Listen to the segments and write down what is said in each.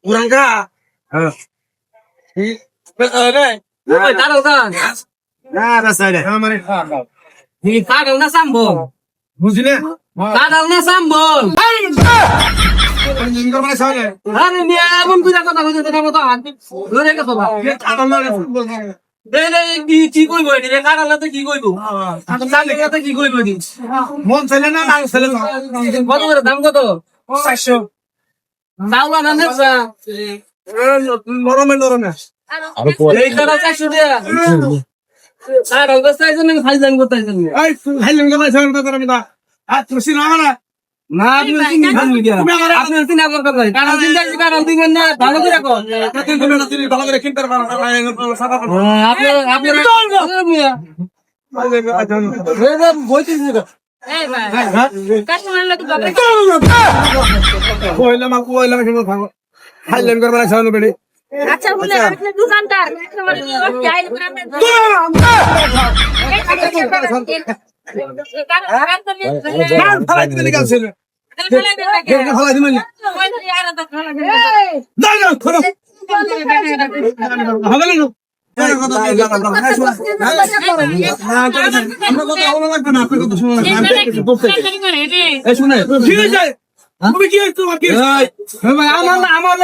Urangka. Nah, rasanya. কাঁঠালটা সাম্বল বুঝলে? কাঁঠালটা সাম্বল আরে নিয়ে এমন বুঝা কথা বুঝে তোর মতো ধরে কথা বল কি কইব এটি কাঁঠালটা তো কি কইব কাঁঠালটা কি কইব এটি মন ছেলে না না ছেলে কত করে দাম কত 400 চাউলা না নেছা নরমে নরমে এই তারা 400 টাকা কাঁঠাল বেচতে জন্য খালি দাম করতে জন্য এই হাইলেন গলা ছাড় তো আমি দা আর তুই না না না আপনি চিনি খান মিডিয়া আপনি চিনি আপনার কথা কাঁঠাল দিন যাচ্ছি কাঁঠাল দিবেন না ভালো করে কর কতদিন ধরে না তুমি ভালো করে কিনতে পারো না সাদা আপনি আপনি বইতেছি এই ভাই কাস্টমার লোক বাবা কইলা মা কইলা কেন ভাঙো হাইলেন গলা ছাড় বেড়ি আচ্ছা বলে আপনি দোকানদার কাস্টমার লোক চাইলে করে আপনি ফালাই দিতে গেছিল ফালাই দিবেন না না খরো হবে না আমরা কথা বলা লাগবে না আপনি কথা শোনা লাগবে এই শুনে ঠিক আছে তুমি কি তোমার কি ভাই আমার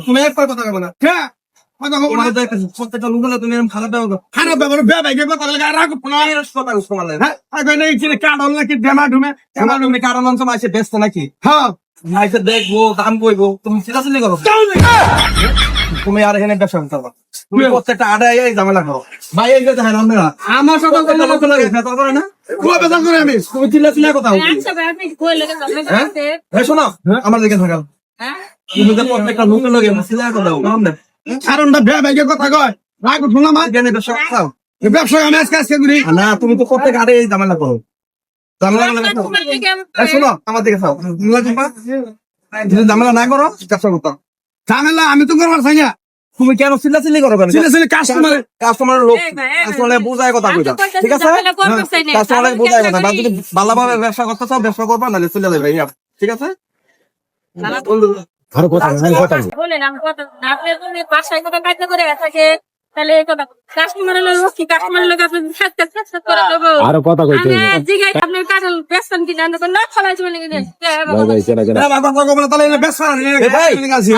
তুমি এক কথা বলবে না হ্যাঁ কথা বলবো না প্রত্যেকটা লোক তুমি এরকম খারাপ ব্যবহার খারাপ ব্যবহার ভাই কথা লাগে রাগ পুনরায় কথা বলতে হ্যাঁ আগে নেই কি কারণ নাকি ডেমা ঢুমে কারণ অংশ মাইছে ব্যস্ত নাকি হ্যাঁ মাইছে দেখবো দাম কইবো তুমি সিধা সিধা করো তুমি আর এখানে ব্যবসা করতে পারো তুমি প্রত্যেকটা আড়াই ঝামেলা করো ভাই এই যে দেখেন আপনারা আমার সাথে কথা লাগে কথা করে না কোয়া বেতন করে আমি তুমি চিল্লা চিল্লা কথা বলছো আচ্ছা ভাই আপনি কই লাগে আপনি এই শোনো আমার দিকে থাকাও হ্যাঁ তুমি যে প্রত্যেকটা লোকের লগে চিল্লা কথা বলো নাম দে কারণটা ভাইকে কথা কয় রাগ শুনলাম কেন ব্যবসা করো এই ব্যবসা আমি আজকে করি না তুমি তো প্রত্যেক আড়াই ঝামেলা করো ঝামেলা এই শোনো আমার দিকে চাও যদি ঝামেলা না করো ব্যবসা করতাম ঝামেলা আমি তো করবার চাই না তুমি কেন চিল্লা চিল্লি করো কেন চিল্লা চিল্লি কাস্টমারের লোক কাস্টমারে বোঝায় কথা কইতা ঠিক আছে কাস্টমারে বোঝায় কথা বা যদি ভালোভাবে ব্যবসা করতে চাও ব্যবসা করবা নালে চলে যাবে ঠিক আছে ধরো কথা বলেন আমি কথা আপনি যদি বাসায় কথা কাজ করে থাকে তাহলে কথা কাস্টমারের লোক কি কাস্টমারের লোক আপনি সাথে করে দেবো আরো কথা কইতে আমি জিগাই আপনি কাজল বেচছেন কি জানেন না ফলাই চলে গেলে ভাই চেনা চেনা বাবা কথা বলে তাহলে ব্যবসা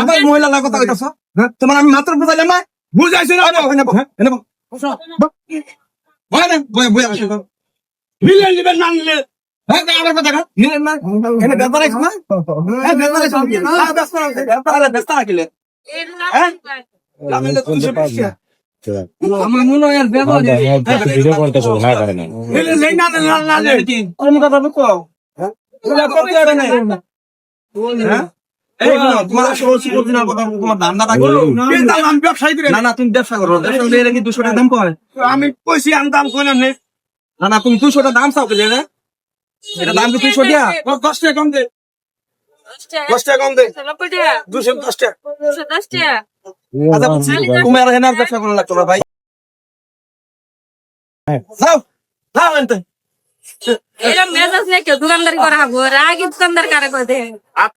আমার মহিলা না কথা কইতাছ তোমার আমি মাত্র বুঝাইলাম না বুঝাইছি না এনে বয় মিলে নিবেন না নিলে হ্যাঁ আমার কথা না মিলেন না এনে ব্যাপার আছে না হ্যাঁ ব্যাপার আছে ব্যস্ত রাখিলে আমার মনে হয় আর ব্যবহার ভিডিও কলটা শুরু না করে না নেই না আমি কথা বলবো হ্যাঁ করতে হবে না হ্যাঁ এই তোমার আসলে না কথা তোমার ধান্দা রাখো আমি ব্যবসায়ী করে না তুমি ব্যবসা করো ব্যবসা করলে কি 200 টাকা দাম পায় আমি কইছি আমি দাম কইলাম না না তুমি 200 টাকা দাম চাও কেন রে এটা দাম কি 200 টাকা 10 টাকা কম দে 10 টাকা কম দে 210 টাকা 10 টাকা আচ্ছা তুমি আর এখানে ব্যবসা করা লাগতো না ভাই যাও যাও এনতে এরা মেজাজ নাকি দোকানদারি করা হবো আগে দোকানদার কারে কয়